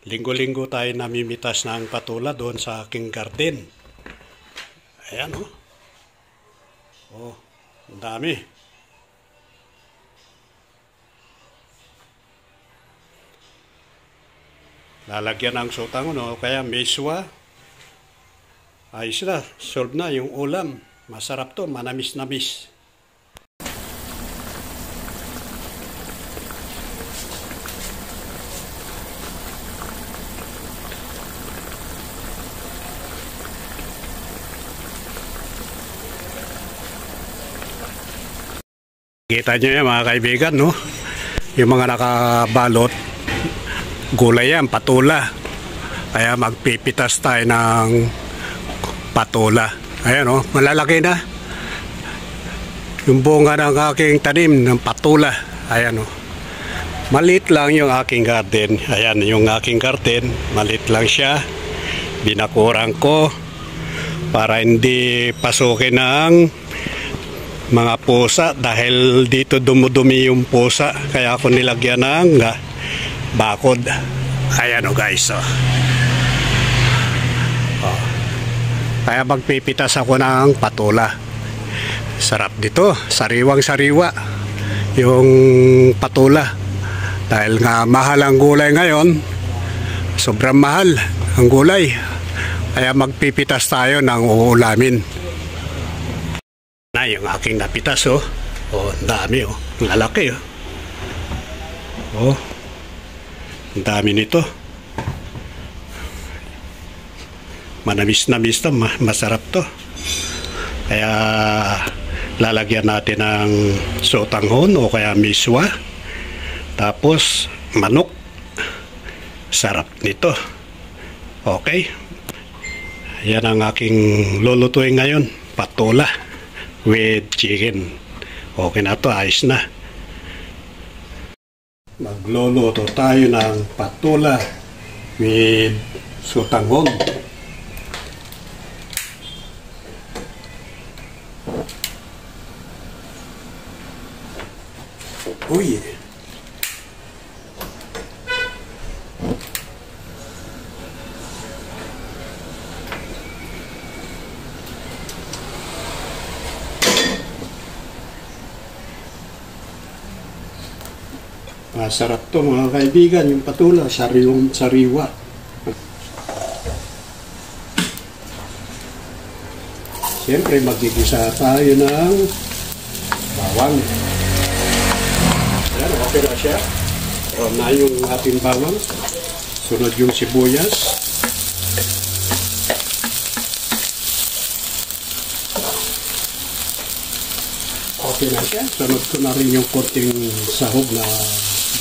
Linggo-linggo tayo namimitas ng patula doon sa aking garden. Ayan, oh. Oh, ang dami. Lalagyan ng sotang, no? Kaya miswa. Ayos na, solve na yung ulam. Masarap to, manamis-namis. Kita nyo yan mga kaibigan, no? Yung mga nakabalot, gulay yan, patula. Kaya magpipitas tayo ng patula. Ayan, no? Malalaki na. Yung bunga ng aking tanim ng patula. Ayan, no? Maliit lang yung aking garden. Ayan, yung aking garden. Maliit lang siya. Binakurang ko para hindi pasukin ng mga pusa dahil dito dumudumi yung pusa, kaya ako nilagyan ng bakod. Ayan, o guys, oh. Oh. Kaya magpipitas ako ng patula. Sarap dito, sariwang sariwa yung patula dahil nga mahal ang gulay ngayon. Sobrang mahal ang gulay, kaya magpipitas tayo ng uulamin. Na yung aking napitas, oh. Oh, ang dami, oh. Ang lalaki, oh. Oh. Ang dami nito. Manamis-namis to, masarap to. Kaya lalagyan natin ng sotanghon o kaya miswa. Tapos manok. Sarap nito. Okay. Yan ang aking lulutuin ngayon. Patula with chicken. Okay na to, ayos na. Magluluto tayo ng patula with sotanghon. Uy! Masarap to mga kaibigan, yung patula, sariwang sariwa. Siyempre magigisa tayo ng bawang. Ayan, okay na siya. O na yung ating bawang. Sunod yung sibuyas. Okay na siya. Sunod ko na rin yung konting sahog na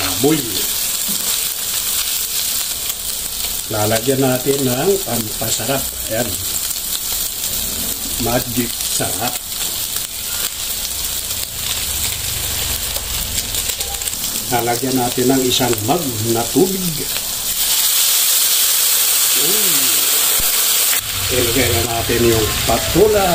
baboy. Lalagyan natin ng pampasarap. Ayan. Magic sarap. Lalagyan natin ng isang mug na tubig. Ilagay na natin yung patula.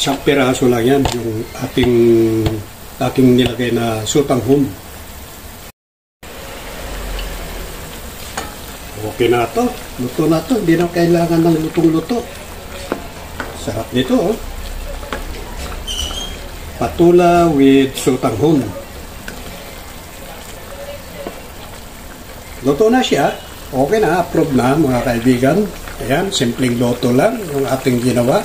Isang piraso lang yan, yung aking nilagay na sotanghon. Okay na to, luto na to, hindi na kailangan ng lutong-luto. Sarap nito, oh. Patula with sotanghon. Luto na siya, okay na, approve na mga kaibigan. Ayan, simpleng luto lang yung ating ginawa.